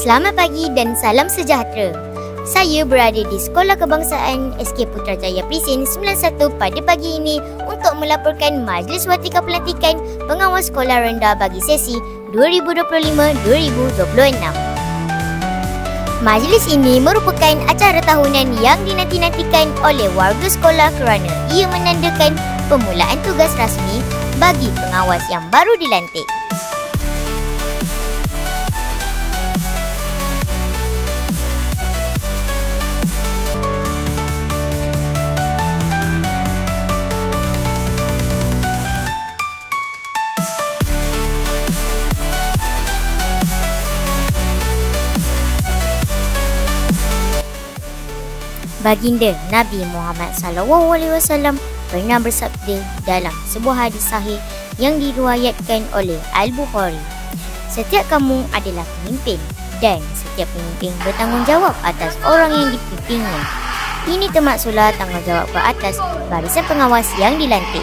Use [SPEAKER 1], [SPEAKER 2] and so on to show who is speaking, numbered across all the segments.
[SPEAKER 1] Selamat pagi dan salam sejahtera. Saya berada di Sekolah Kebangsaan SK Putrajaya Prisin 91 pada pagi ini untuk melaporkan Majlis Watika Pelantikan Pengawas Sekolah Rendah bagi sesi 2025-2026. Majlis ini merupakan acara tahunan yang dinanti-nantikan oleh warga sekolah kerana ia menandakan permulaan tugas rasmi bagi pengawas yang baru dilantik. Baginda Nabi Muhammad SAW pernah bersabda dalam sebuah hadis sahih yang diriwayatkan oleh Al-Bukhari. Setiap kamu adalah pemimpin dan setiap pemimpin bertanggungjawab atas orang yang dipimpinnya. Ini termaksudlah tanggungjawab ke atas barisan pengawas yang dilantik.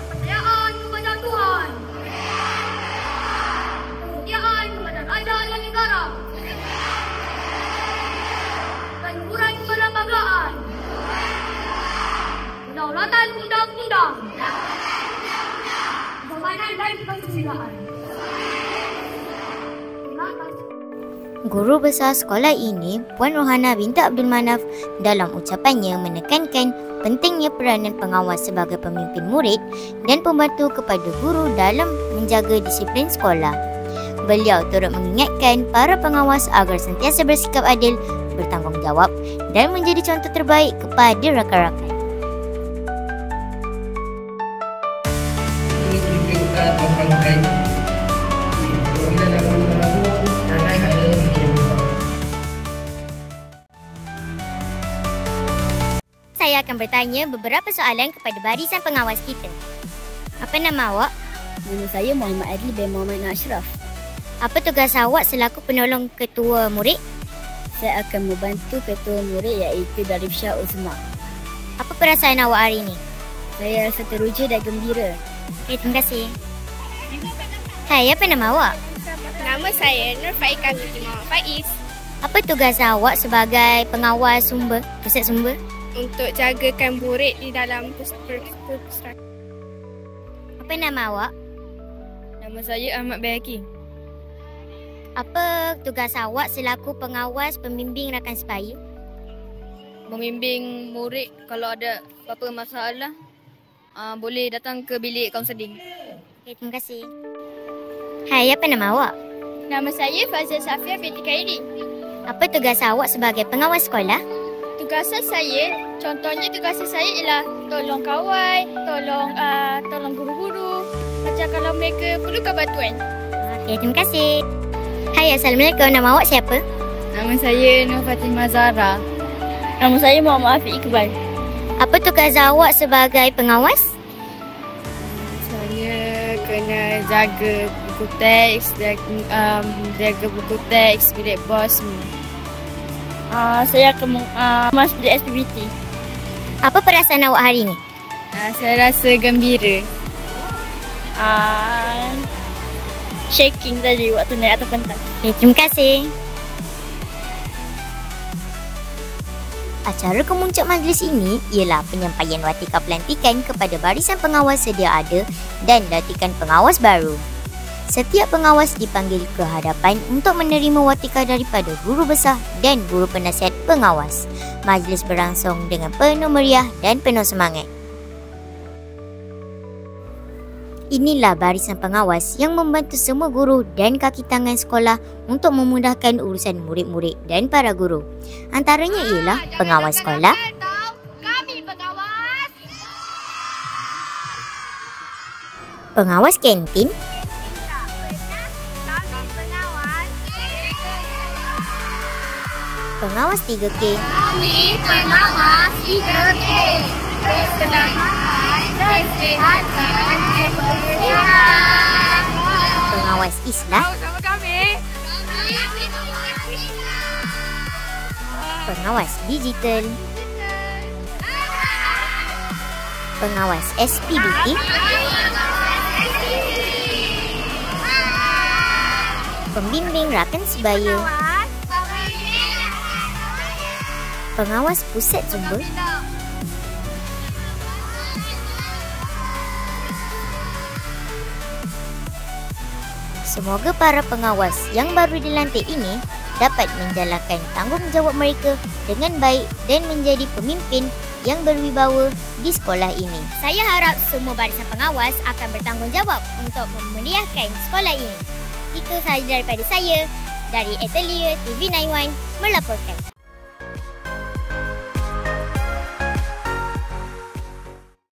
[SPEAKER 2] Kesetiaan kepada Tuhan. Kesetiaan kepada raja dan negara. Keluhuran perlembagaan. Kedaulatan undang-undang. Keamanan dan kesusilaan. Terima kasih.
[SPEAKER 1] Guru besar sekolah ini, Puan Rohana binti Abdul Manaf, dalam ucapannya menekankan pentingnya peranan pengawas sebagai pemimpin murid dan pembantu kepada guru dalam menjaga disiplin sekolah. Beliau turut mengingatkan para pengawas agar sentiasa bersikap adil, bertanggungjawab dan menjadi contoh terbaik kepada rakan-rakan.
[SPEAKER 3] Ini juga memperbaiki
[SPEAKER 1] Saya akan bertanya beberapa soalan kepada barisan pengawas kita. Apa nama awak?
[SPEAKER 4] Nama saya Muhammad Adli bin Muhammad Ashraf.
[SPEAKER 1] Apa tugas awak selaku penolong ketua murid?
[SPEAKER 4] Saya akan membantu ketua murid iaitu Darif Shah Uzma.
[SPEAKER 1] Apa perasaan awak hari ini?
[SPEAKER 4] Saya rasa teruja dan gembira.
[SPEAKER 1] Okay, terima kasih. Hai, apa nama awak?
[SPEAKER 5] Nama saya Nur Faika binti Muhammad Faiz.
[SPEAKER 1] Apa tugas awak sebagai pengawas sumber, pusat sumber?
[SPEAKER 5] Untuk jagakan murid di dalam pustrajaya.
[SPEAKER 1] Apa nama awak?
[SPEAKER 5] Nama saya Ahmad Bayaki.
[SPEAKER 1] Apa tugas awak selaku pengawas pembimbing rakan sepaya?
[SPEAKER 5] Membimbing murid kalau ada apa-apa masalah, boleh datang ke bilik kaunseling.
[SPEAKER 1] Okay, terima kasih. Hai, apa nama awak?
[SPEAKER 5] Nama saya Fazal Safia binti Khairi.
[SPEAKER 1] Apa tugas awak sebagai pengawas sekolah?
[SPEAKER 5] Tugasan saya, contohnya tugasan saya ialah tolong kawal, tolong guru-guru macam kalau mereka perlukan bantuan.
[SPEAKER 1] Okay, terima kasih. Hai, Assalamualaikum. Nama awak siapa?
[SPEAKER 5] Nama saya Nur Fatimah Zahra. Nama saya Muhammad Afiq Iqbal.
[SPEAKER 1] Apa tugas awak sebagai pengawas?
[SPEAKER 5] Saya kena jaga buku teks, jaga buku teks, bilik bos semua. Saya akan masuk di aktiviti.
[SPEAKER 1] Apa perasaan awak hari ini?
[SPEAKER 5] Saya rasa gembira. Shaking tadi waktu naik atas pentas.
[SPEAKER 1] Okay, terima kasih. Acara kemuncak majlis ini ialah penyampaian watika pelantikan kepada barisan pengawas sedia ada dan lantikan pengawas baru. Setiap pengawas dipanggil ke hadapan untuk menerima watika daripada guru besar dan guru penasihat pengawas. Majlis berlangsung dengan penuh meriah dan penuh semangat. Inilah barisan pengawas yang membantu semua guru dan kaki tangan sekolah untuk memudahkan urusan murid-murid dan para guru. Antaranya ialah pengawas sekolah,
[SPEAKER 2] Kami pengawas.
[SPEAKER 1] pengawas kantin, pengawas 3K,
[SPEAKER 2] Kami pengawas 3K. Keselamatan, kesehatan, kebersihan.
[SPEAKER 1] pengawas islah,
[SPEAKER 2] Sama kami.
[SPEAKER 1] pengawas digital, pengawas SPBT, pembimbing rakan sebaya, pengawas pusat zumba, semoga para pengawas yang baru dilantik ini dapat menjalankan tanggungjawab mereka dengan baik dan menjadi pemimpin yang berwibawa di sekolah ini. Saya harap semua barisan pengawas akan bertanggungjawab untuk memeriahkan sekolah ini. Itu sahaja daripada saya, dari Atelier TV91 melaporkan.